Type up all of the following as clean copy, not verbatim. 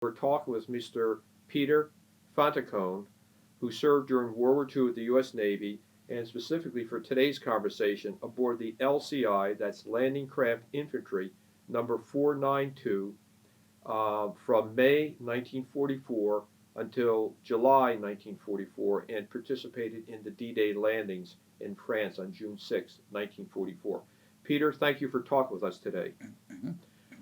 We're talking with Mr. Peter Fantacone, who served during World War II with the U.S. Navy, and specifically for today's conversation aboard the LCI, that's Landing Craft Infantry, number 492, from May 1944 until July 1944, and participated in the D-Day landings in France on June 6, 1944. Peter, thank you for talking with us today. Mhm.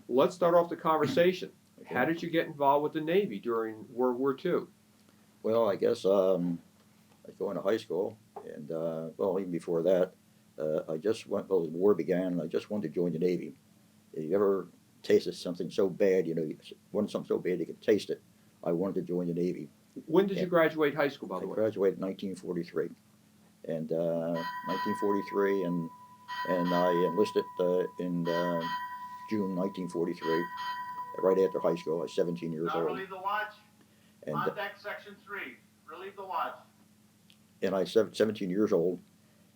Let's start off the conversation. How Okay. did you get involved with the Navy during World War II? Well, I guess I was going to high school, and well, even before that, I just went. Well, the war began, and I just wanted to join the Navy. If you ever tasted something so bad, you wanted something so bad you could taste it. I wanted to join the Navy, When did you and graduate high school, by I the way? graduated in 1943, and 1943, and I enlisted in June 1943, right after high school. I was 17 years old, Relieve the watch. and On deck, section 3. Relieve the watch. I was 17 years old,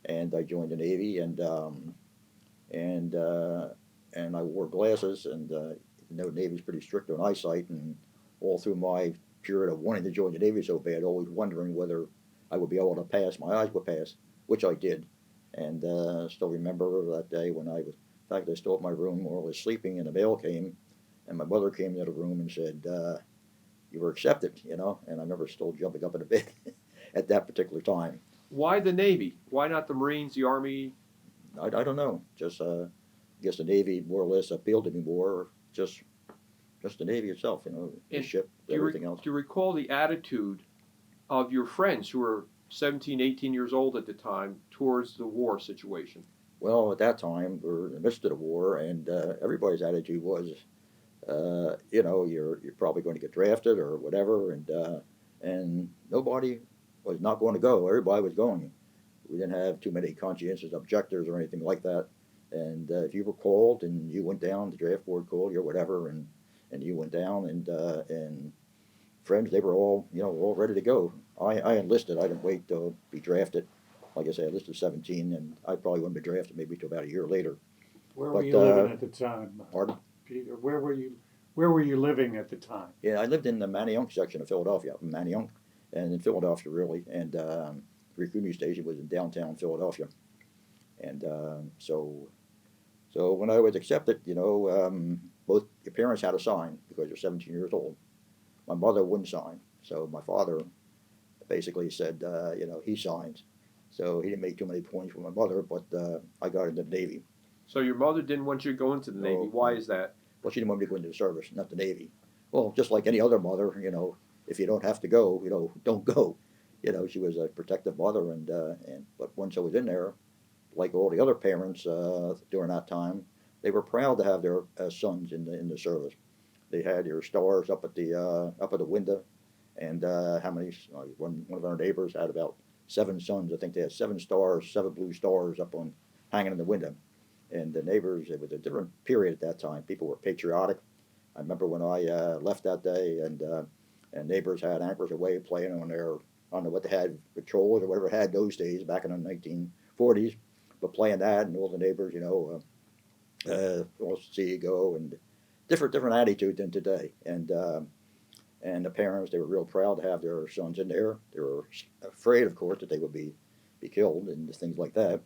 and I joined the Navy, and uh, and I wore glasses, and the Navy's pretty strict on eyesight, and all through my period of wanting to join the Navy so bad, always wondering whether I would be able to pass, my eyes would pass, which I did, and still remember that day when I was, in fact, I was still at my room, or was sleeping, and the mail came, and my mother came into the room and said, "You were accepted," and I remember still jumping up in the bed at that particular time. Why the Navy? Why not the Marines, the Army? I don't know. Just I guess the Navy more or less appealed to me more. Or just the Navy itself. The And ship, everything else. do you recall the attitude of your friends who were 17, 18 years old at the time towards the war situation? Well, at that time we were in the midst of the war, and everybody's attitude was, you're probably going to get drafted or whatever, and nobody was not going to go. Everybody was going. We didn't have too many conscientious objectors or anything like that. And if you were called and you went down, the draft board called you or whatever, and you went down, and friends, they were all ready to go. I enlisted. I didn't wait to be drafted. Like I said, I enlisted 17, and I probably wouldn't be drafted maybe till about a year later. Where were But you living at the time, pardon? Peter? Where were you living at the time? Yeah, I lived in the Manayunk section of Philadelphia, Manayunk, and in Philadelphia really, and the recruiting station was in downtown Philadelphia, and so when I was accepted, both your parents had to sign because you're 17 years old. My mother wouldn't sign, so my father basically said, he signed. So he didn't make too many points for my mother, but I got into the Navy. So your mother didn't want you to go into the Navy. No, Why no. is that? Well, she didn't want me to go into the service, not the Navy. Well, just like any other mother, if you don't have to go, don't go. She was a protective mother, and but once I was in there, like all the other parents during that time, they were proud to have their sons in the service. They had their stars up at the window, and how many? One of our neighbors had about 7 sons. I think they had 7 stars, 7 blue stars up on hanging in the window. And the neighbors, it was a different period at that time. People were patriotic. I remember when I left that day, and neighbors had anchors away playing on their, I don't know what they had, patrols or whatever it had those days back in the 1940s, but playing that, and all the neighbors, all see you go, and different attitude than today. And the parents, they were real proud to have their sons in there. They were afraid, of course, that they would be killed and things like that.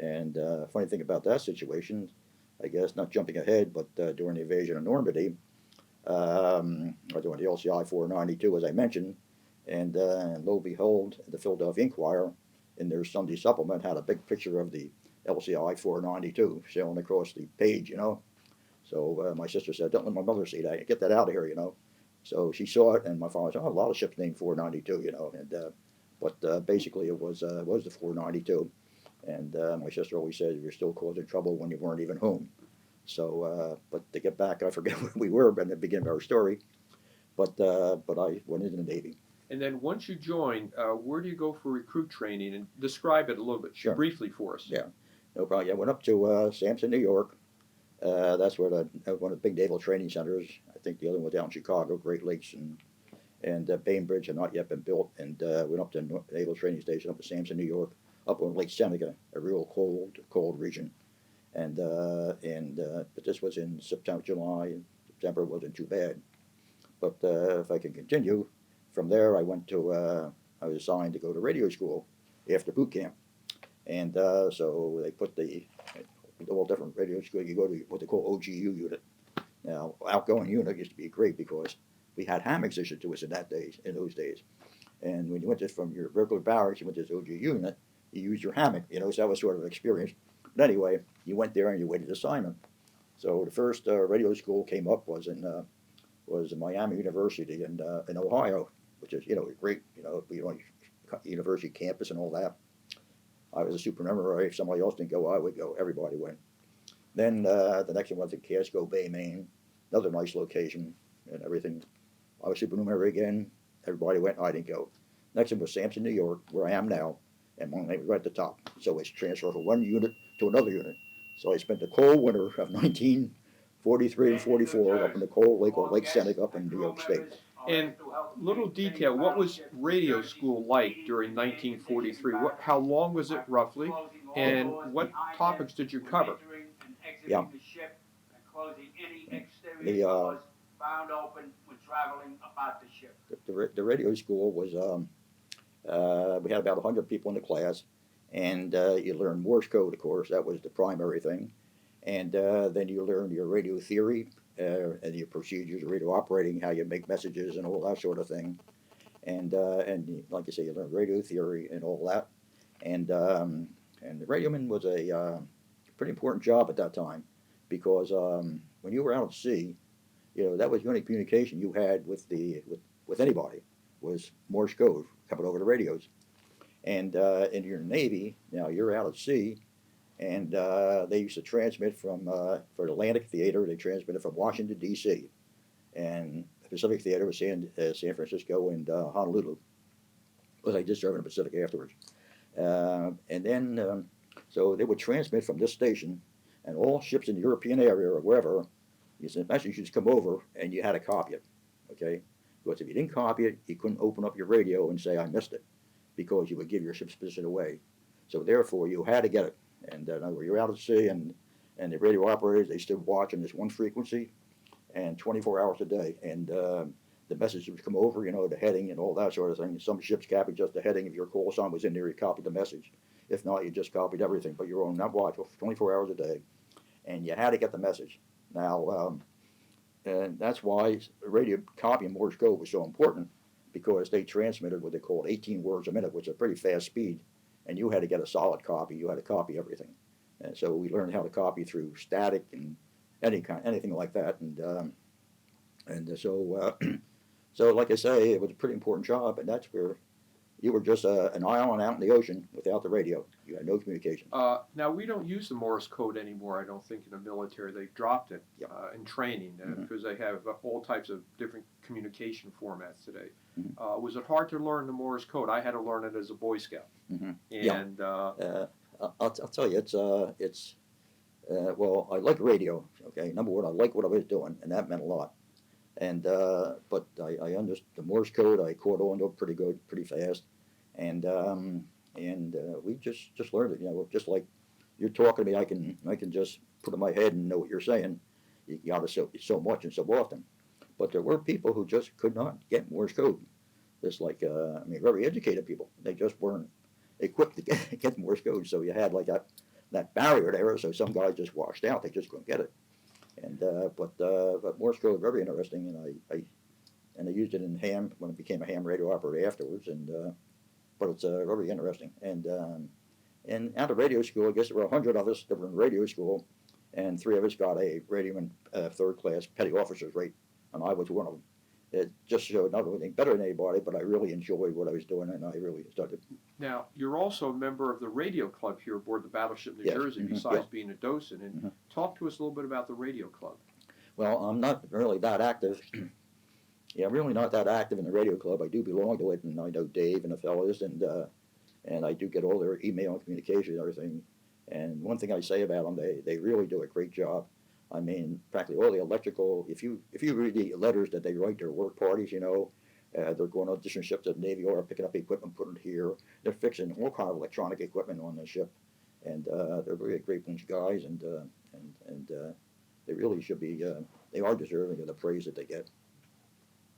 And funny thing about that situation, I guess, not jumping ahead, but during the invasion of Normandy, or during the LCI 492, as I mentioned, and lo and behold, the Philadelphia Inquirer, in their Sunday supplement, had a big picture of the LCI 492 sailing across the page. So my sister said, "Don't let my mother see that. Get that out of here." So she saw it, and my father said, "Oh, a lot of ships named 492." And but basically it was the 492. And my sister always said, "You're still causing trouble when you weren't even home." So, but to get back, I forget where we were in the beginning of our story. But I went into the Navy. And then once you join, where do you go for recruit training? And describe it a little bit Sure. briefly for us. Yeah. No problem. Yeah, I went up to Sampson, New York. That's where one of the big naval training centers. I think the other one was down in Chicago, Great Lakes, and Bainbridge had not yet been built. And went up to Naval Training Station up in Sampson, New York, up on Lake Seneca, a real cold region. But this was in September, July. September wasn't too bad. But if I can continue, from there I went to, I was assigned to go to radio school after boot camp. And so they put all different radio school. You go to what they call OGU unit. Now, outgoing unit used to be great because we had hammocks issued to us in those days. And when you went from your regular barracks, you went to this OGU unit, you used your hammock, so that was sort of an experience. But anyway, you went there and you waited assignment. So the first radio school came up was in Miami University in Ohio, which is great, university campus and all that. I was a superintendent. If somebody else didn't go, I would go. Everybody went. Then the next one was in Casco Bay, Maine, another nice location and everything. I was supernumerary again. Everybody went. I didn't go. Next one was Sampson, New York, where I am now, and my name was right at the top. So it's transferred from one unit to another unit. So I spent the cold winter of 1943 and 44 up in the cold lake or Lake Seneca up in New York State. And little detail, what was radio school like during 1943? How long was it roughly, and what topics did you cover? Yeah. The found open when traveling about the ship. The radio school was we had about 100 people in the class, and you learned Morse code, of course. That was the primary thing, and then you learned your radio theory and your procedures, radio operating, how you make messages, and all that sort of thing. And like you say, you learned radio theory and all that. And the radioman was a pretty important job at that time because when you were out at sea, that was the only communication you had with anybody was Morse code coming over the radios. And in your Navy, now you're out at sea, and they used to transmit from, for the Atlantic Theater, they transmitted from Washington, D.C. And the Pacific Theater was San Francisco and Honolulu, because I did serve in the Pacific afterwards. And then, so they would transmit from this station, and all ships in the European area or wherever, the message used to come over, and you had to copy it, okay? Because if you didn't copy it, you couldn't open up your radio and say, I missed it, because you would give your ship's position away. So therefore, you had to get it. And you're out at sea, and the radio operators, they stood watching this one frequency, and 24 hours a day. And the message would come over, the heading and all that sort of thing. Some ships copied just the heading. If your call sign was in there, you copied the message. If not, you just copied everything. But you're on that watch for 24 hours a day, and you had to get the message. Now, and that's why radio copying Morse code was so important, because they transmitted what they called 18 words a minute, which is a pretty fast speed, and you had to get a solid copy. You had to copy everything. And so we learned how to copy through static and anything like that. And so like I say, it was a pretty important job, and that's where you were just an island out in the ocean without the radio. You had no communication. Now, we don't use the Morse code anymore, I don't think, in the military. They've dropped it Yep. In training because they have all types of different communication formats today. Mm-hmm. Was it hard to learn the Morse code? I had to learn it as a Boy Scout. Mm-hmm. And I'll tell you, it's well, I like radio. Okay, number one, I like what I was doing, and that meant a lot. And but I understood the Morse code. I caught on to it pretty good, pretty fast, and we just learned it. Just like you're talking to me, I can just put it in my head and know what you're saying. You got to so much and so often. But there were people who just could not get Morse code. Just like very educated people, they just weren't equipped to get Morse code. So you had like that barrier there. So some guys just washed out. They just couldn't get it. And but Morse code very interesting, and I used it in ham when I became a ham radio operator afterwards. And but it's very interesting. And out of radio school, I guess there were 100 of us that were in radio school, and 3 of us got a radioman third class petty officer's rate, and I was one of them. It just showed not only better than anybody, but I really enjoyed what I was doing, and I really started. now, you're also a member of the radio club here aboard the battleship New Yes. Jersey, Mhm. besides Yeah. being a docent. And talk to us a little bit about the radio club. Well, I'm not really that active. Yeah, I'm really not that active in the radio club. I do belong to it, and I know Dave and the fellows, and I do get all their email and communication and everything. And one thing I say about them, they really do a great job. I mean, practically all the electrical. If you read the letters that they write their work parties, they're going on different ships at the Navy or picking up equipment, putting it here. They're fixing all kind of electronic equipment on the ship, and they're really a great bunch of guys, and they really should be. They are deserving of the praise that they get.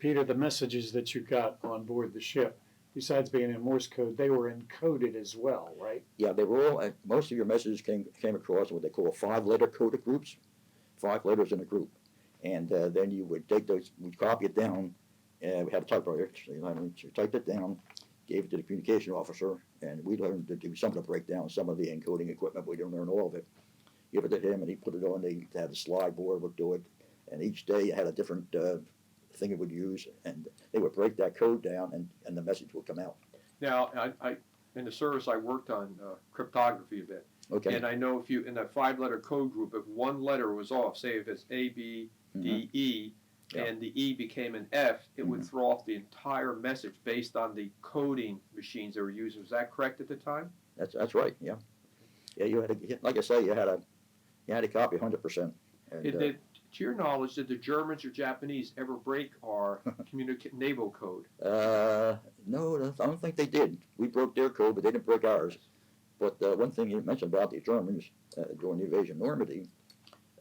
Peter, the messages that you got on board the ship, besides being in Morse code, they were encoded as well, right? Yeah, they were all. Most of your messages came across what they call 5-letter coded groups, 5 letters in a group, and then you would take those, we'd copy it down. We had a typewriter, so you typed it down, gave it to the communication officer, and we learned to do some of the breakdown, some of the encoding equipment. We didn't learn all of it. Give it to him, and he put it on. They had a slide board, would do it, and each day you had a different thing it would use, and they would break that code down, and the message would come out. Now, I in the service I worked on cryptography a bit, Okay. and I know if you in that 5-letter code group, if one letter was off, say if it's A, B, D, E, Yeah. and the E became an F, it would throw off the entire message based on the coding machines they were using. Was that correct at the time? That's right. Yeah. Yeah. You had to, like I say, you had to copy 100%. And, To your knowledge, did the Germans or Japanese ever break our naval code? no, I don't think they did. We broke their code, but they didn't break ours. But one thing you mentioned about the Germans during the invasion of Normandy,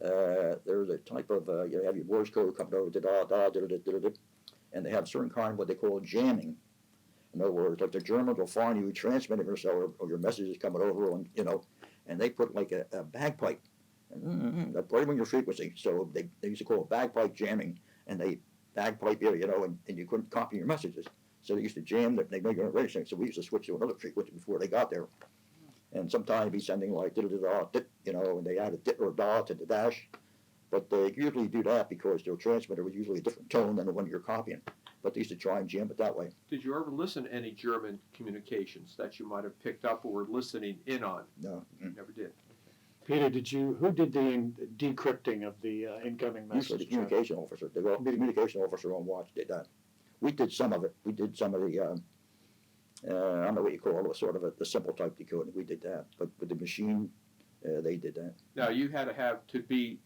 there's a type of you have your Morse code coming over and they have a certain kind of what they call jamming. In other words, like the Germans will find you transmitting yourself or your message is coming over on, and they put like a bagpipe right on your frequency. So they used to call it bagpipe jamming, and they bagpipe you, and you couldn't copy your messages. So they used to jam that they made your registering. So we used to switch to another frequency before they got there. And sometimes they'd be sending like and they add a dit or a da to the dash. But they usually do that because their transmitter was usually a different tone than the one you're copying. But they used to try and jam it that way. Did you ever listen to any German communications that you might have picked up or were listening in on? No. Never did. Peter, who did the decrypting of the incoming Usually message? the communication officer. The communication officer on watch did that. We did some of it. We did some of the, I don't know what you call it, sort of the simple type decoding. We did that. But with the machine, they did that. Now, you had to have, to be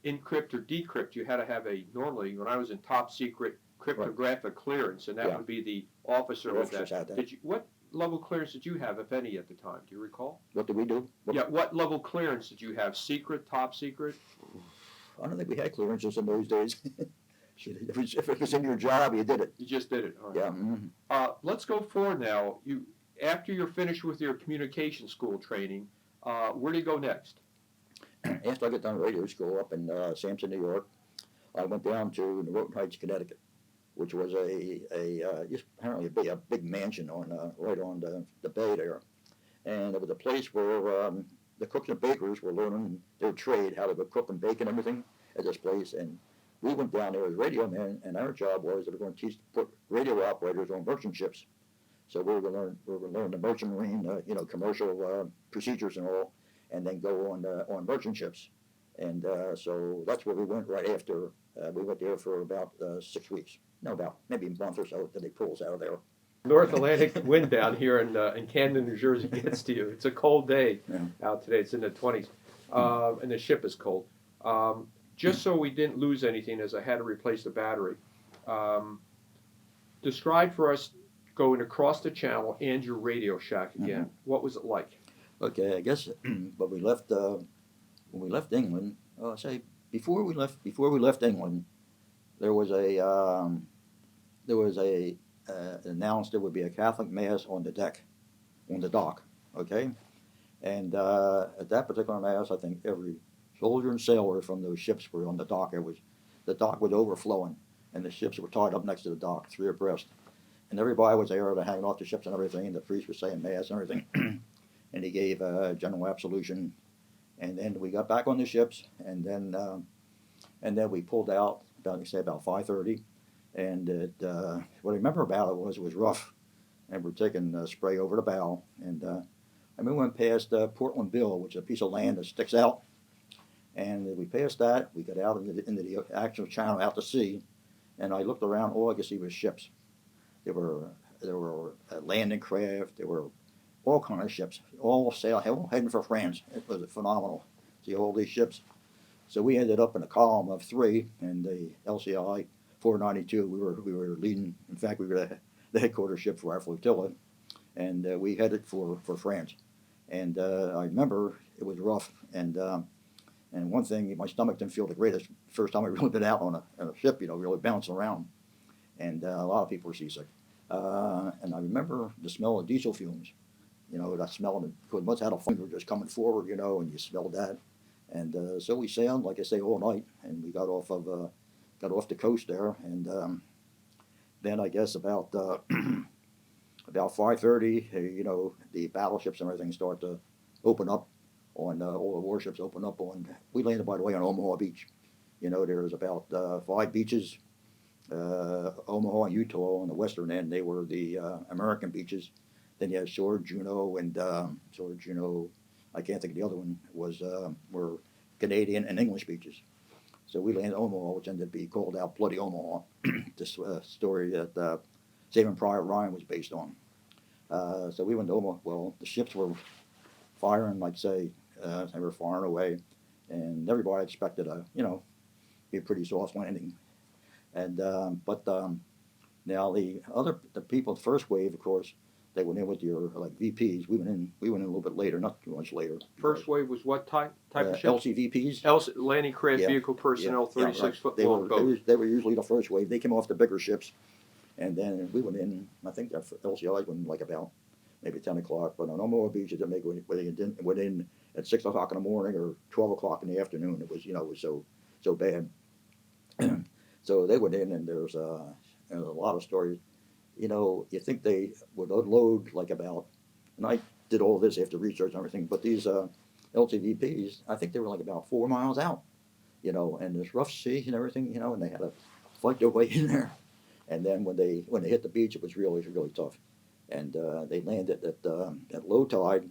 encrypt or decrypt, you had to have normally, when I was in top secret cryptographic clearance, and that would be the officer with that. Had that. What level clearance did you have, if any, at the time? Do you recall? What did we do? What level clearance did you have? Secret, top secret? I don't think we had clearances in those days. If it was in your job, you did it. You just did it. All right. Yeah. Mm-hmm. Let's go forward now. After you're finished with your communication school training, where do you go next? After I got done radio school up in Sampson, New York, I went down to Newton Heights, Connecticut, which was just apparently a big mansion right on the bay there, and it was a place where the cooks and bakers were learning their trade, how to cook and bake and everything at this place. And we went down there as radio men, and our job was that we were going to put radio operators on merchant ships. So we were going to learn the merchant marine, commercial procedures and all, and then go on merchant ships. And so that's where we went right after. We went there for about 6 weeks. No, about maybe a month or so, then they pull us out of there. North Atlantic wind down here in Camden, New Jersey gets to you. It's a cold day out today. It's in the 20s, and the ship is cold. Just so we didn't lose anything, as I had to replace the battery, describe for us going across the channel and your Radio Shack again. What was it like? Okay, I guess but when we left England, say before we left England, there was announced there would be a Catholic mass on the deck, on the dock. Okay, and at that particular mass, I think every soldier and sailor from those ships were on the dock. The dock was overflowing, and the ships were tied up next to the dock, 3 abreast, and everybody was there to hang off the ships and everything. And the priest was saying mass and everything, and he gave general absolution. And then we got back on the ships, and then we pulled out about 5:30. And what I remember about it was rough, and we're taking spray over the bow. And we went past Portland Bill, which is a piece of land that sticks out. And we passed that. We got out into the actual channel, out to sea. And I looked around. All I could see was ships. There were landing craft. There were all kinds of ships, all heading for France. It was phenomenal. See all these ships. So we ended up in a column of 3, and the LCI 492. We were leading. In fact, we were the headquarters ship for our flotilla, and we headed for France. And I remember it was rough, and one thing, my stomach didn't feel the greatest. First time I really been out on a ship, really bouncing around. and a lot of people were seasick. And I remember the smell of diesel fumes. That smell of it, because once had a finger just coming forward, and you smelled that. And so we sailed, like I say, all night, and we got off the coast there, and then I guess about about 5:30, the battleships and everything start to open up on all the warships open up on. We landed, by the way, on Omaha Beach. There's about 5 beaches. Omaha and Utah on the western end, they were the American beaches. Then you had Sword, Juneau, and Juneau. I can't think of the other one. Were Canadian and English beaches. So we landed Omaha, which ended up being called out Bloody Omaha. This story that Saving Private Ryan was based on. So we went to Omaha. Well, the ships were firing, like say, they were firing away, and everybody expected be a pretty soft landing. And now the people, the first wave, of course, they went in with your like VPs. We went in a little bit later, not too much later. First wave was what type of ship? LCVPs. Landing craft Yeah, vehicle personnel, yeah, 36 foot they long boat. they were usually the first wave. They came off the bigger ships, and then we went in. I think that LCIs went in like about maybe 10 o'clock. But on Omaha Beach, it didn't make went in at 6 o'clock in the morning or 12 o'clock in the afternoon. It was so bad. So they went in, and there's a lot of stories. You think they would unload like about, and I did all this after research and everything, but these LTVPs, I think they were like about 4 miles out, and there's rough sea and everything, and they had to fight their way in there. And then when they hit the beach, it was really tough. And they landed at low tide,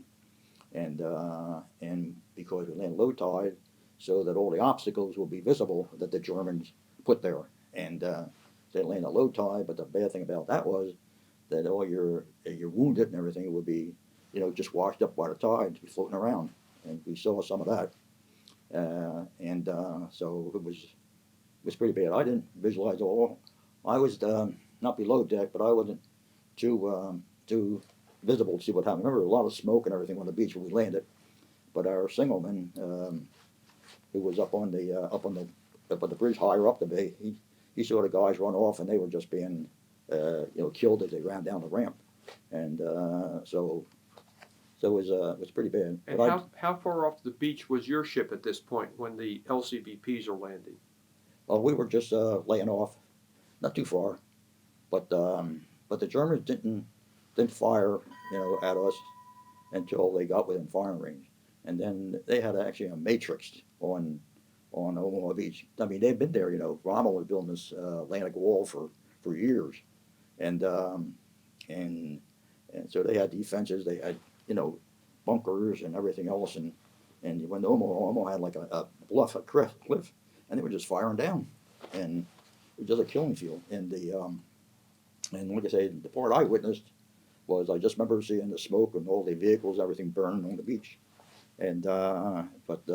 and because we landed low tide, so that all the obstacles will be visible that the Germans put there. And they landed at low tide, but the bad thing about that was that all your wounded and everything would be, just washed up by the tide, be floating around. And we saw some of that. So it was pretty bad. I didn't visualize it all. I was not below deck, but I wasn't too visible to see what happened. I remember a lot of smoke and everything on the beach when we landed. But our signalman, who was up on the bridge higher up the bay, he saw the guys run off, and they were just being killed as they ran down the ramp. And so it was pretty bad. And how far off the beach was your ship at this point when the LCVPs are landing? Well, we were just laying off, not too far, but the Germans didn't fire at us until they got within firing range, and then they had actually a matrix on Omaha Beach. I mean, they'd been there. Rommel was building this Atlantic Wall for years, and so they had defenses. They had bunkers and everything else, and when Omaha had like a bluff, a cliff, and they were just firing down, and it was just a killing field. And like I say, the part I witnessed was I just remember seeing the smoke and all the vehicles, everything burning on the beach. And but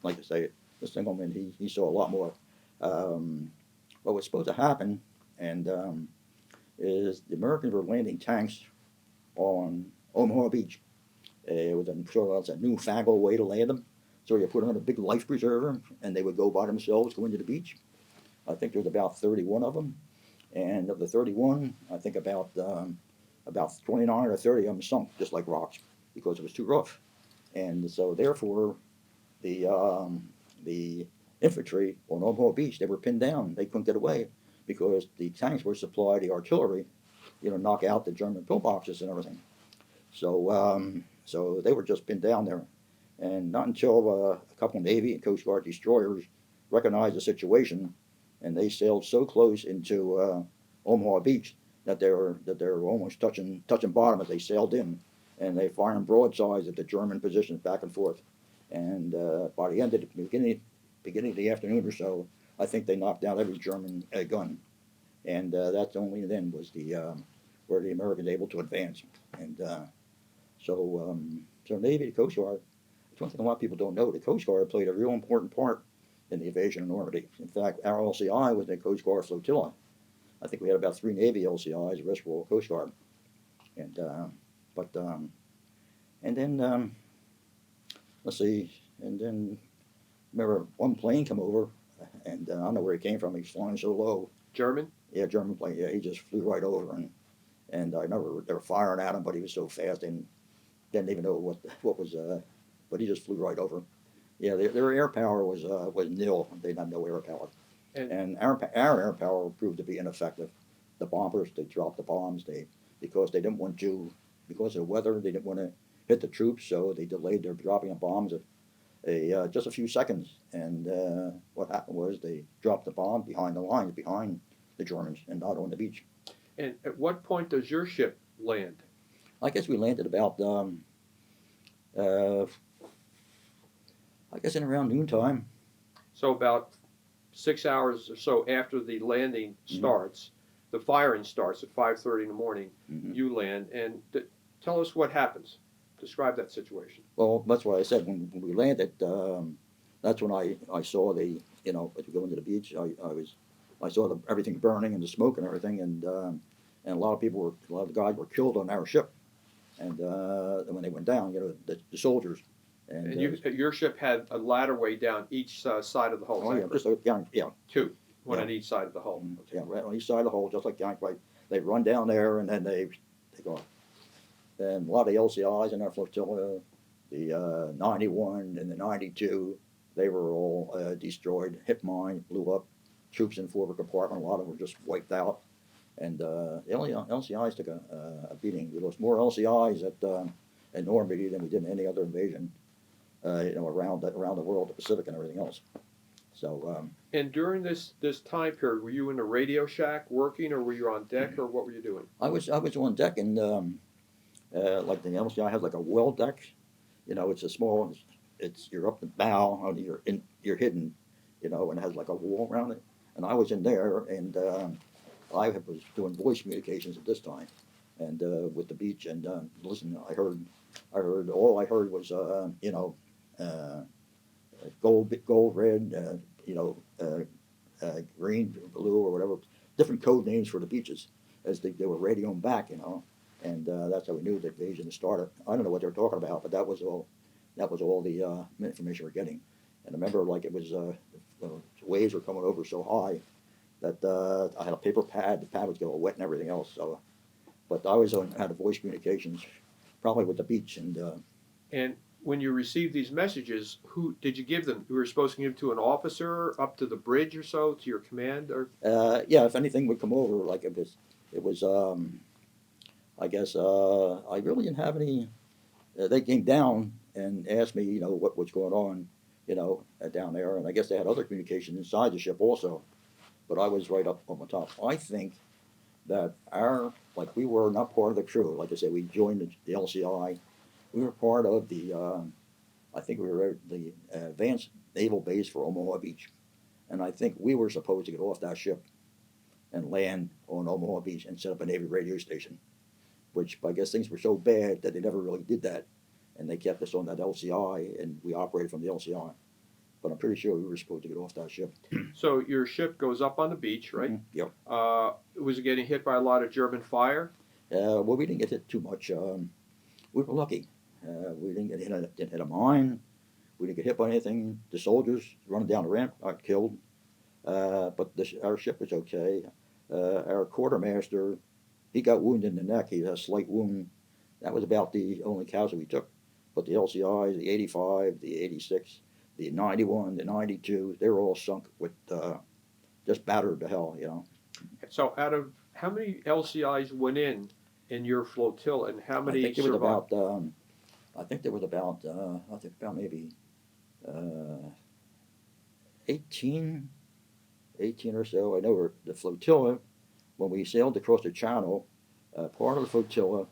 like I say, the signalman he saw a lot more. What was supposed to happen, and is the Americans were landing tanks on Omaha Beach. It was a newfangled way to land them. So you put on a big life preserver, and they would go by themselves, go into the beach. I think there was about 31 of them, and of the 31, I think about 29 or 30 of them sunk just like rocks because it was too rough. And so therefore, the infantry on Omaha Beach, they were pinned down. They couldn't get away because the tanks were supplied the artillery, knock out the German pillboxes and everything. So they were just pinned down there. And not until a couple of Navy and Coast Guard destroyers recognized the situation, and they sailed so close into Omaha Beach that they were almost touching bottom as they sailed in, and they firing broadsides at the German positions back and forth. And by the end of the beginning of the afternoon or so, I think they knocked down every German gun, and that's only then was where the Americans able to advance. And so Navy, the Coast Guard. It's one thing a lot of people don't know. The Coast Guard played a real important part in the invasion of Normandy. In fact, our LCI was the Coast Guard flotilla. I think we had about 3 Navy LCIs, the rest were all Coast Guard. And then let's see, and then remember one plane come over, and I don't know where he came from. He was flying so low. German? Yeah, German plane. Yeah, he just flew right over, and I remember they were firing at him, but he was so fast and didn't even know what was. But he just flew right over. Yeah, their air power was nil. They had no air power, And and our air power proved to be ineffective. The bombers, they dropped the bombs. Because they didn't want to, because of the weather, they didn't want to hit the troops, so they delayed their dropping of bombs just a few seconds. And what happened was they dropped the bomb behind the lines, behind the Germans, and not on the beach. and at what point does your ship land? I guess we landed about, uh, I guess in around noontime. So about 6 hours or so after the landing starts, the firing starts at 5:30 in the morning. Mm-hmm. You land, and tell us what happens. Describe that situation. Well, that's what I said. When we landed, that's when I saw as we go into the beach, I saw everything burning and the smoke and everything, and a lot of the guys were killed on our ship, and when they went down, the soldiers, and Your ship had a ladder way down each side of the hull. oh yeah, just like yeah, two, one yeah. on each side of the hull. Yeah, right on each side of the hull, just like Yank. They run down there and then they go. And a lot of the LCIs in our flotilla, the 91 and the 92, they were all destroyed. Hip mine blew up. Troops in forward compartment, a lot of them were just wiped out. And the LCIs took a beating. We lost more LCIs at Normandy than we did in any other invasion, around the world, the Pacific and everything else. So. And during this time period, were you in a radio shack working, or were you on deck, or what were you doing? I was on deck, and like the LCI has like a well deck. It's a small. You're up the bow, and you're hidden, and it has like a wall around it. And I was in there, and I was doing voice communications at this time, and with the beach. And listen, I heard all I heard was gold, red, green, blue, or whatever, different code names for the beaches as they were radioing back, and that's how we knew the invasion had started. I don't know what they were talking about, but that was all the information we're getting. And I remember, like, it was the waves were coming over so high that I had a paper pad. The pad was getting wet and everything else. So, but I always had a voice communications, probably with the beach. And when you received these messages, who did you give them? You were supposed to give them to an officer up to the bridge or so, to your command, or Yeah, if anything would come over, like it was. I guess I really didn't have any. They came down and asked me, what was going on, down there, and I guess they had other communications inside the ship also, but I was right up on the top. I think that we were not part of the crew. Like I said, we joined the LCI. We were part of I think we were at the advanced naval base for Omaha Beach, and I think we were supposed to get off that ship and land on Omaha Beach and set up a Navy radio station, which I guess things were so bad that they never really did that, and they kept us on that LCI, and we operated from the LCI. But I'm pretty sure we were supposed to get off that ship. So your ship goes up on the beach, right? Mm-hmm. Yep. Was it getting hit by a lot of German fire? Well, we didn't get hit too much. We were lucky. We didn't hit a mine. We didn't get hit by anything. The soldiers running down the ramp got killed. But our ship was okay. Our quartermaster, he got wounded in the neck. He had a slight wound. That was about the only casualty we took. But the LCIs, the 85, the 86, the 91, the 92, they were all sunk with just battered to hell, So out of how many LCIs went in your flotilla, and how many survived? I think there was about maybe 18 or so. I know the flotilla, when we sailed across the channel, part of the flotilla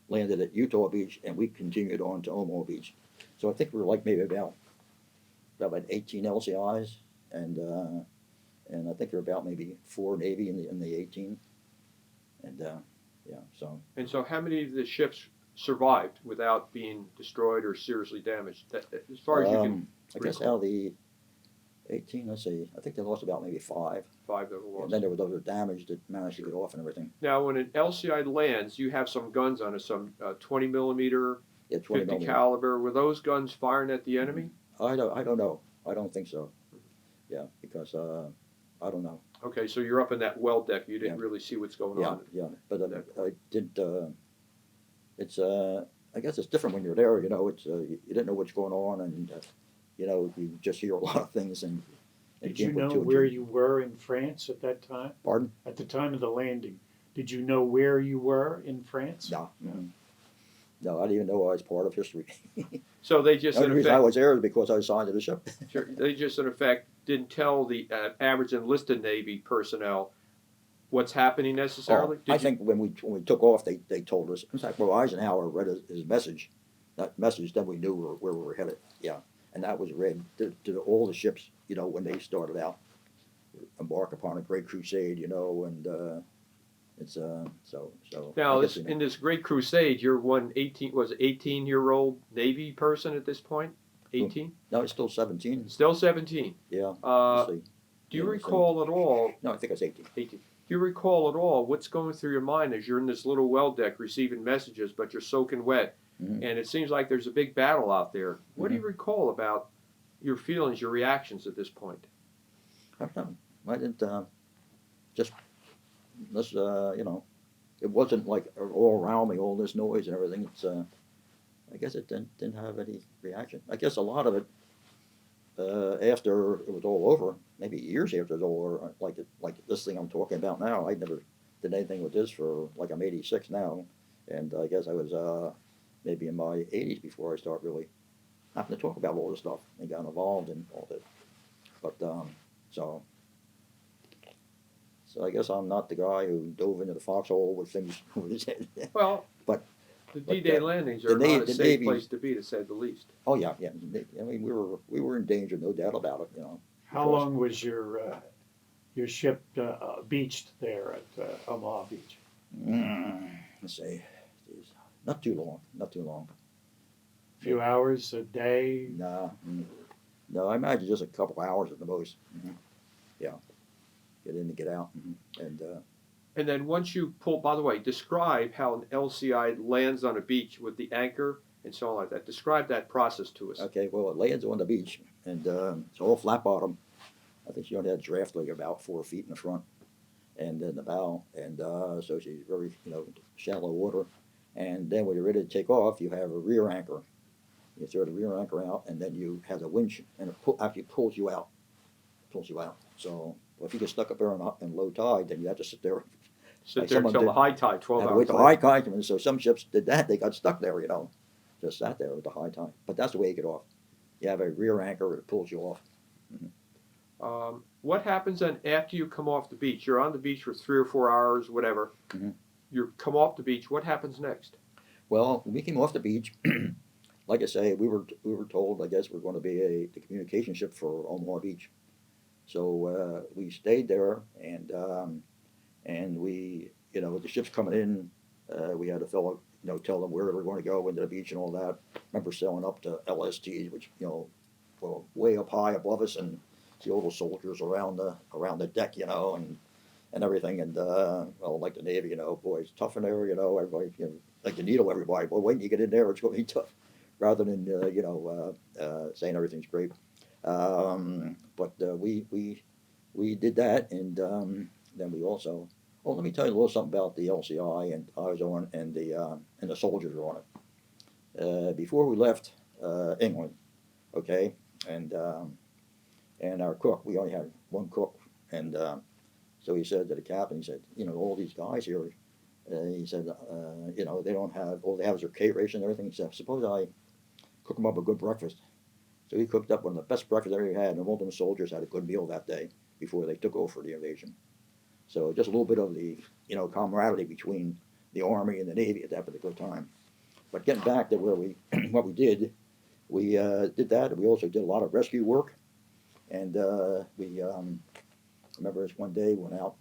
landed at Utah Beach, and we continued on to Omaha Beach. So I think we were like maybe about 18 LCIs, and I think there were about maybe 4 Navy in the 18, and yeah. So. And so, how many of the ships survived without being destroyed or seriously damaged? As far as you can. I guess out of the 18, let's see, I think they lost about maybe 5. 5 that were lost. And then there were those damaged that managed to get off and everything. Now, when an LCI lands, you have some guns on it, some 20 millimeter, Yeah, 20 50 millimeter. caliber. Were those guns firing at the enemy? I don't know. I don't think so. Yeah, because I don't know. Okay, so you're up in that well deck. You didn't Yeah. really see what's going Yeah, on. yeah. But Deck. I did. It's I guess it's different when you're there. You know, it's you didn't know what's going on, and you know, you just hear a lot of things, and Did can't you put know two and where two. you were in France at that time? Pardon? At the time of the landing, did you know where you were in France? No. Mm. No, I didn't even know I was part of history. So they The just only in reason I effect, was there is because I was assigned to the ship. sure, they just in effect didn't tell the average enlisted Navy personnel what's happening necessarily. I think when we took off, they told us. In fact, well, Eisenhower read his message, that message, then we knew where we were headed. Yeah, and that was read to all the ships. You know, when they started out, embark upon a great crusade. You know, and it's so. Now, I guess in this great crusade, you're one 18-year-old Navy person at this point. 18, No, it's still 17. still 17. Yeah. Uh, Let's see. do you Yeah, recall at all? No, I think it's 18. 18. Do you recall at all what's going through your mind as you're in this little well deck receiving messages, but you're soaking wet, Mm-hmm. and it seems like there's a big battle out there? What do you recall about your feelings, your reactions at this point? I don't know. I didn't just this you know. It wasn't like all around me, all this noise and everything. It's I guess it didn't have any reaction. I guess a lot of it after it was all over, maybe years after it was all over, like this thing I'm talking about now. I never did anything with this for like I'm 86 now, and I guess I was maybe in my 80s before I start really having to talk about all this stuff and got involved in all this. But so I guess I'm not the guy who dove into the foxhole with things with his head. Well, But the D-Day landings are the not a the safe Navy- place to be, to say the least. Oh yeah, yeah. I mean, we were in danger, no doubt about it. You know. How long was your ship beached there at Omaha Beach? Let's see. Jeez. Not too long. Not too long. A few hours, a day? Nah. No, I imagine just a couple hours at the most. Yeah. Get in and get out. And then once you pull, by the way, describe how an LCI lands on a beach with the anchor and so on like that. Describe that process to us. Okay. Well, it lands on the beach, and it's all flat bottom. I think she only had a draft leg about 4 feet in the front, and in the bow, and so she's very shallow water. And then when you're ready to take off, you have a rear anchor. You throw the rear anchor out, and then you have the winch, and it actually pulls you out. So if you get stuck up there in low tide, then you have to sit there. Sit there until the high tide, 12 Have to hours wait till later. high tide comes in. So some ships did that; they got stuck there, just sat there with the high tide. But that's the way you get off. You have a rear anchor that pulls you off. What happens then after you come off the beach? You're on the beach for 3 or 4 hours, whatever. You come off the beach. What happens next? Well, when we came off the beach, like I say, we were told, I guess, we're going to be the communication ship for Omaha Beach. So we stayed there, and we, with the ships coming in, we had a fellow, tell them where they were going to go into the beach and all that. I remember sailing up to LSTs, which, were way up high above us, and see all the soldiers around the deck, and everything. And well, like the Navy, boy, it's tough in there, everybody, like to needle everybody. Boy, wait till you get in there, it's going to be tough, rather than saying everything's great. But we did that, and then we also. Oh, let me tell you a little something about the LCI and I was on, and the soldiers were on it. Before we left England, okay, and our cook, we only had one cook, and so he said to the captain, he said, all these guys here, he said, they don't have, all they have is their K ration and everything. He said, suppose I cook them up a good breakfast. So he cooked up one of the best breakfasts I ever had, and all them soldiers had a good meal that day before they took over the invasion. So just a little bit of the, camaraderie between the Army and the Navy at that particular time. But getting back to where what we did did that, and we also did a lot of rescue work. And we remember this one day went out,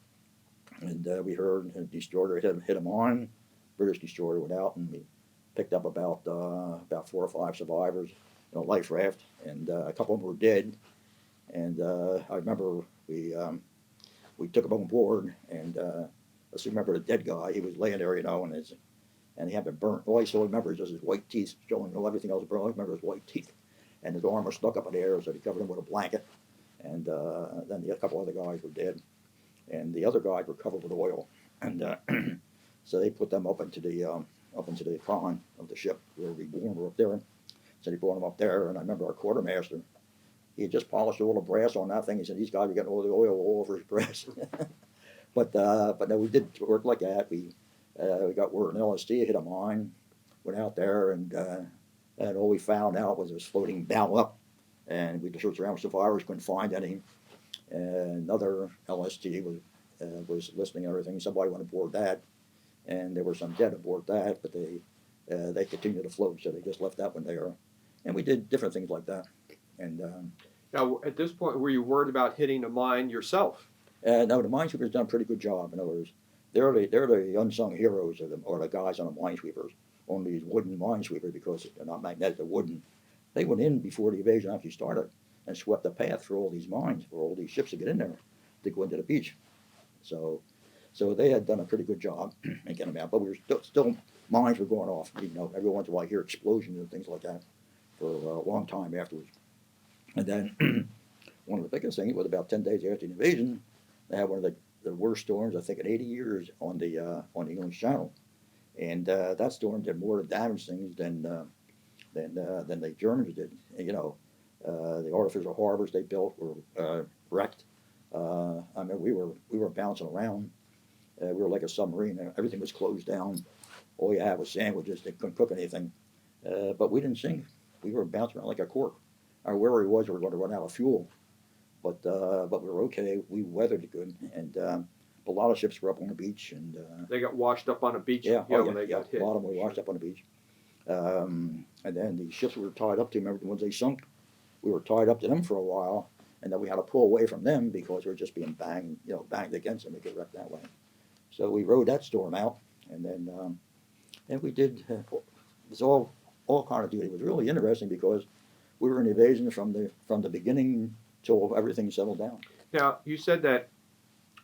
and we heard a destroyer hit him on. British destroyer went out, and we picked up about 4 or 5 survivors in a life raft, and a couple of them were dead. And I remember we took him on board, and let's remember the dead guy. He was laying there, and he had been burnt. All I still remember is just his white teeth showing. Everything else burnt. I remember his white teeth, and his arm was stuck up in the air, so they covered him with a blanket. And then a couple other guys were dead. and the other guys were covered with oil, and so they put them up into the con of the ship where we were up there. So they brought them up there, and I remember our quartermaster. He had just polished all the brass on that thing. He said, "These guys are getting all the oil all over his brass." But no, we did work like that. We got word an LSD hit a mine, went out there, and all we found out was it was floating bow up, and we searched around for survivors, couldn't find any. And another LSD was listening and everything. Somebody went aboard that, and there were some dead aboard that, but they continued to float, so they just left that one there. And we did different things like that. And Now, at this point, were you worried about hitting a mine yourself? no, the minesweepers done a pretty good job. In other words, they're the unsung heroes or the guys on the minesweepers, on these wooden minesweepers, because they're not magnetic, they're wooden. They went in before the invasion actually started and swept the path for all these mines, for all these ships to get in there, to go into the beach. So they had done a pretty good job in getting them out. But we were still mines were going off. You know, every once in a while I hear explosions and things like that for a long time afterwards. And then one of the biggest things was about 10 days after the invasion, they had one of the worst storms, I think, in 80 years on the English Channel. And that storm did more damage things than the Germans did. And, you know, the artificial harbors they built were wrecked. I mean, we were bouncing around. We were like a submarine. Everything was closed down. All you had was sandwiches. They couldn't cook anything. But we didn't sink. We were bouncing around like a cork. Our worry was we were going to run out of fuel. But we were okay. We weathered it good. And a lot of ships were up on the beach. And They got washed up on a beach when they got hit. A lot of them were washed up on the beach. And then the ships we were tied up to, remember the ones they sunk? We were tied up to them for a while, and then we had to pull away from them because we were just being banged against them to get wrecked that way. So we rode that storm out, and then we did. It was all kind of duty. It was really interesting because we were in evasion from the beginning till everything settled down. Now, you said that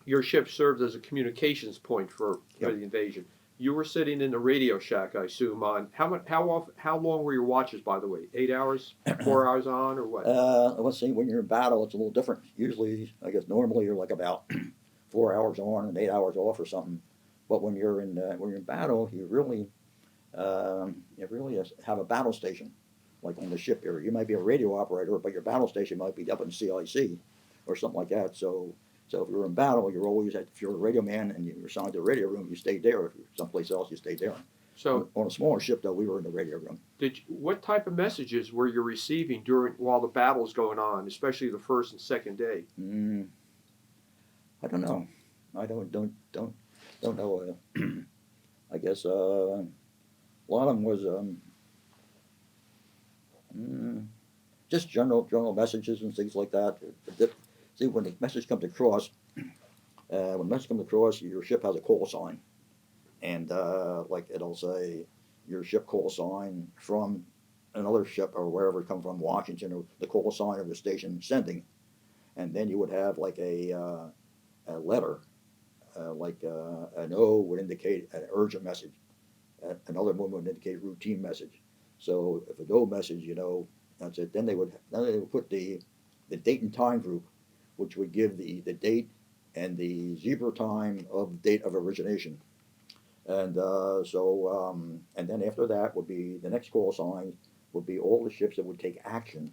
your ship served as a communications point for Yep. the invasion. You were sitting in the radio shack, I assume. On how long were your watches, by the way? 8 hours, 4 hours on, or what? Let's see. When you're in battle, it's a little different. Usually, I guess normally you're like about 4 hours on and 8 hours off or something. But when you're in battle, you really have a battle station, like on the ship here. You might be a radio operator, but your battle station might be up in CIC or something like that. So if you're in battle, you're always if you're a radio man and you're assigned to a radio room, you stayed there. If you're someplace else, you stayed there. So, on a smaller ship, though, we were in the radio room. what type of messages were you receiving while the battle's going on, especially the first and second day? I don't know. I don't know. I guess a lot of them was just general messages and things like that. See, when the message comes across, your ship has a call sign, and like it'll say your ship call sign from another ship or wherever it comes from, Washington, or the call sign of the station sending, and then you would have like a letter, like an O would indicate an urgent message, another one would indicate routine message. So if a O message, that's it. Then they would put the date and time group, which would give the date and the zebra time of date of origination. And and then after that would be the next call sign would be all the ships that would take action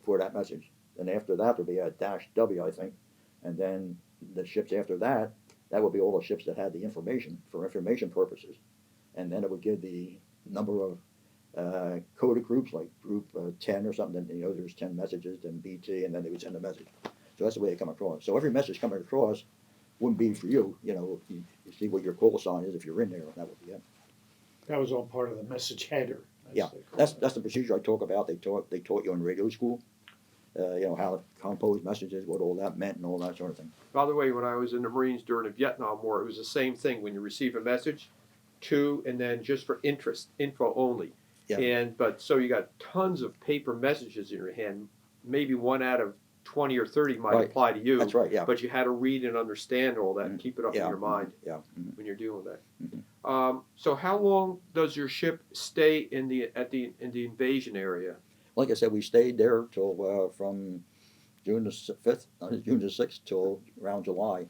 for that message. And after that would be a -W, I think. And then the ships after that would be all the ships that had the information for information purposes. And then it would give the number of coded groups, like group 10 or something. Then, there's 10 messages, then BT, and then they would send a message. So that's the way they come across. So every message coming across wouldn't be for you. You see what your call sign is if you're in there, and that would be it. That was all part of the message header. Yeah, that's the procedure I talk about. They taught you in radio school. How to compose messages, what all that meant, and all that sort of thing. By the way, when I was in the Marines during the Vietnam War, it was the same thing. When you receive a message, and then just for info only. Yeah. So you got tons of paper messages in your hand. Maybe 1 out of 20 or 30 might apply to you. That's right. Yeah. But you had to read and understand all that and keep it up in your mind. Yeah. When you're doing that. So how long does your ship stay in the invasion area? Like I said, we stayed there till from June the 5th, June the 6th till around July.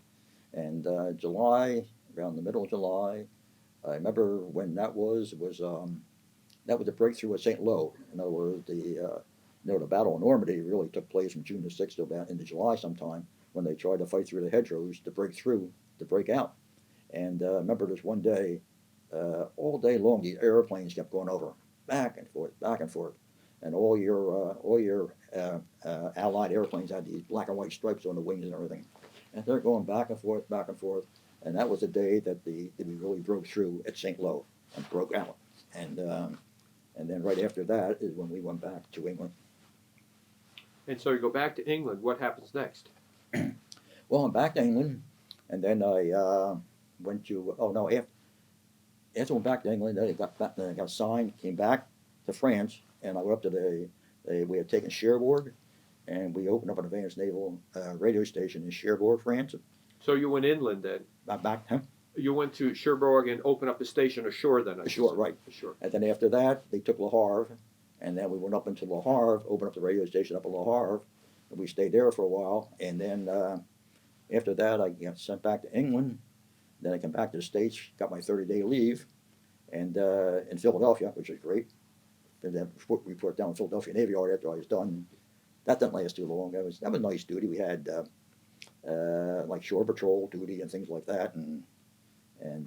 And July, around the middle of July, I remember when that was that was the breakthrough at St. Lo. In other words, the Battle of Normandy really took place from June the 6th to about into July sometime when they tried to fight through the hedgerows to break through, to break out. And I remember this one day, all day long, the airplanes kept going over, back and forth, back and forth. And all your Allied airplanes had these black and white stripes on the wings and everything. And they're going back and forth, back and forth. And that was the day that we really broke through at St. Lo and broke out. And then right after that is when we went back to England. And so you go back to England. What happens next? Well, I'm back to England, and then I went to. Oh no, after I went back to England, then I got signed, came back to France, and I went up to we had taken Cherbourg, and we opened up an advanced naval radio station in Cherbourg, France. So you went inland then. Back, huh? You went to Cherbourg and opened up the station ashore then. Ashore, right. Ashore. And then after that, they took Le Havre, and then we went up into Le Havre, opened up the radio station up in Le Havre, and we stayed there for a while. And then after that, I got sent back to England. Then I came back to the States, got my 30-day leave, and in Philadelphia, which was great. And then report down in Philadelphia Navy Yard after I was done. That didn't last too long. That was nice duty. We had like shore patrol duty and things like that. And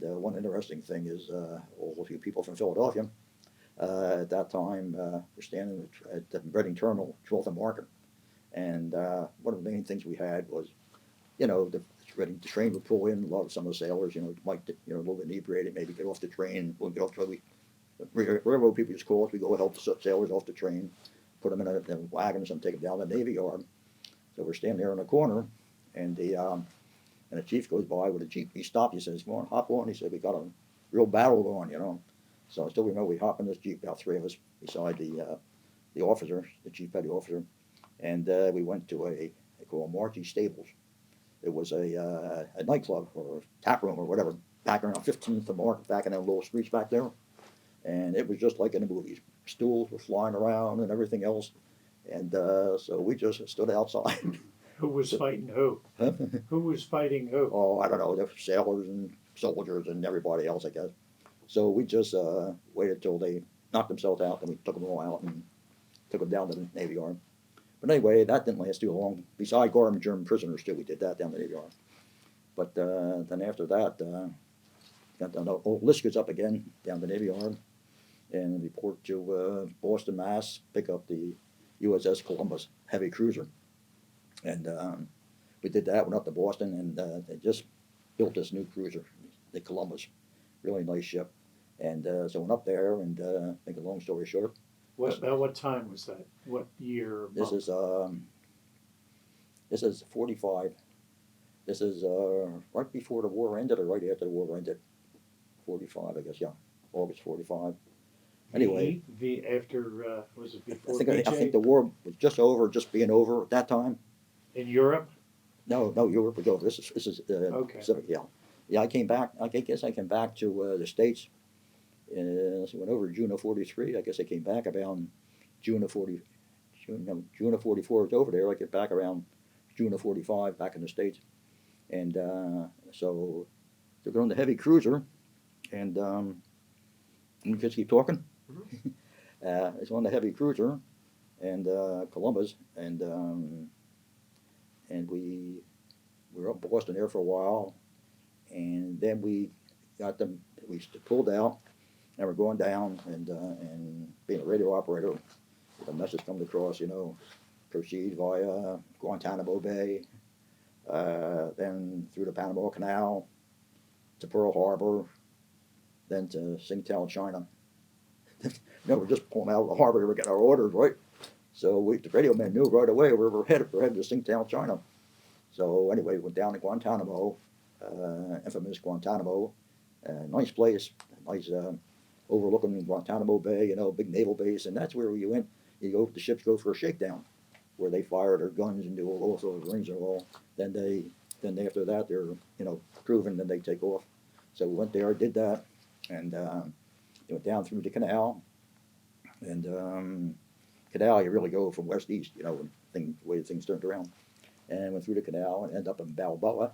one interesting thing is all of you people from Philadelphia at that time were standing at the Reading Terminal, 12th and Market. And one of the main things we had was, the train would pull in. A lot of some of the sailors, might get, a little bit inebriated, maybe get off the train. We'll get off the railroad people just call us. We go help the sailors off the train, put them in a wagons and take them down to the Navy Yard. So we're standing there in the corner, and the chief goes by with a jeep. He stopped. He says, "Come on, hop on." He said, "We got a real battle going." So I still remember we hopped in this jeep, about three of us, beside the officer, the chief petty officer, and we went to they call Margie's Stables. It was a nightclub or a tap room or whatever, back around 15th and Market, back in them little streets back there. And it was just like in the movies. Stools were flying around and everything else. And so we just stood outside. Who was fighting who? Huh? Who was fighting who? Oh, I don't know. There were sailors and soldiers and everybody else, I guess. So we just waited till they knocked themselves out, and we took them all out and took them down to the Navy Yard. But anyway, that didn't last too long. Besides guarding German prisoners, too, we did that down the Navy Yard. But then after that, got down to old Liskett's up again, down the Navy Yard, and report to Boston, Mass., pick up the USS Columbus heavy cruiser. And we did that, went up to Boston, and they just built this new cruiser, the Columbus. Really nice ship. And so went up there, and make a long story short. What time was that? What year? This is 45. This is right before the war ended, or right after the war ended. 45, I guess. Yeah, August 45. Anyway, after was it before? I think the war was just being over at that time. In Europe? No, Europe was over. This is Okay. Pacific. Yeah. I came back. I guess I came back to the States. So went over June of 43. I guess I came back about June of 40. June of 44 was over there. I get back around June of 45 back in the States. And so they're on the heavy cruiser, and we just keep talking. Mm-hmm. It's on the heavy cruiser, and Columbus, and we were up in Boston there for a while, and then we pulled out, and we're going down, and being a radio operator, the message comes across, proceed via Guantanamo Bay, then through the Panama Canal to Pearl Harbor, then to Tsingtao, China. We're just pulling out of the harbor to get our orders, right? So the radio man knew right away we're headed to Tsingtao, China. So anyway, we went down to Guantanamo, infamous Guantanamo, nice place, nice overlooking Guantanamo Bay, big naval base, and that's where you went. The ships go for a shakedown, where they fire their guns and do all those rings and all. Then after that they're proven, then they take off. So we went there, did that, and went down through the canal, and canal you really go from west east, the way things turned around, and went through the canal and ended up in Balboa,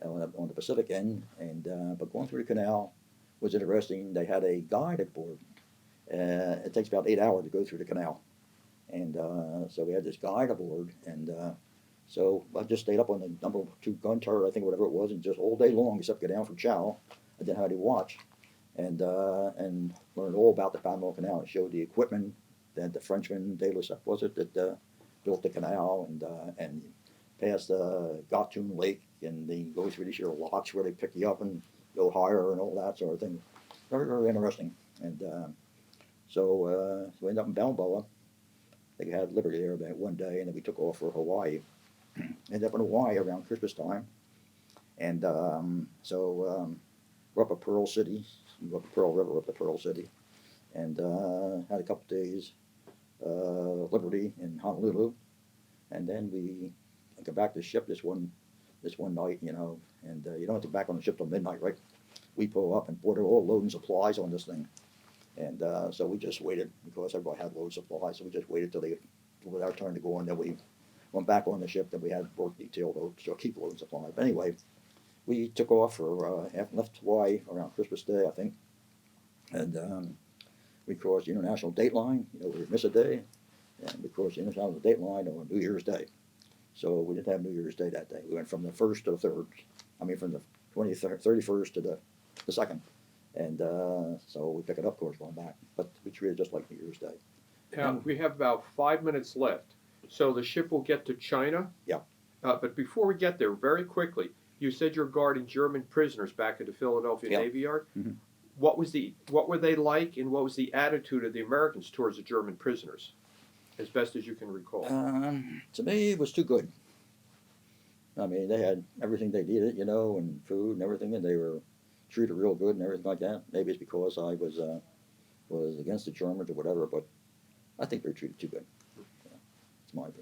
on the Pacific end, and but going through the canal was interesting. They had a guide aboard. It takes about 8 hours to go through the canal, and so we had this guide aboard, and so I just stayed up on the #2 gun turret, I think, whatever it was, and just all day long, except go down for chow. I didn't have any watch, and learned all about the Panama Canal. It showed the equipment that the Frenchman de Lesseps, was it, that built the canal, and past Gatun Lake, and they go through these here locks where they pick you up and go higher and all that sort of thing. Very, very interesting. And so we ended up in Balboa. They had Liberty there about one day, and then we took off for Hawaii. Ended up in Hawaii around Christmas time, and we're up at Pearl City. We go up the Pearl River, up to Pearl City, and had a couple days Liberty in Honolulu, and then we got back to the ship this one night, you know, and you don't have to back on the ship till midnight, right? We pull up and boarded all load and supplies on this thing, and so we just waited because everybody had load of supplies, so we just waited till it was our turn to go on. Then we went back on the ship. Then we had work detail though, so keep load and supplies. But anyway, we took off for left Hawaii around Christmas Day, I think, and we crossed the international date line. You know, we missed a day, and we crossed the international date line on New Year's Day. So we didn't have New Year's Day that day. We went from the 1st to the 3rd. I mean, from the 31st to the 2nd. And so we pick it up, of course, going back. But we treat it just like New Year's Day. Now, we have about 5 minutes left. So the ship will get to China? Yeah. But before we get there, very quickly, you said you're guarding German prisoners back at the Philadelphia Yeah. Navy Yard. Mm-hmm. What were they like, and what was the attitude of the Americans towards the German prisoners, as best as you can recall? To me, it was too good. I mean, they had everything they needed, you know, and food and everything, and they were treated real good and everything like that. Maybe it's because I was against the Germans or whatever, but I think they're treated too good. It's my opinion.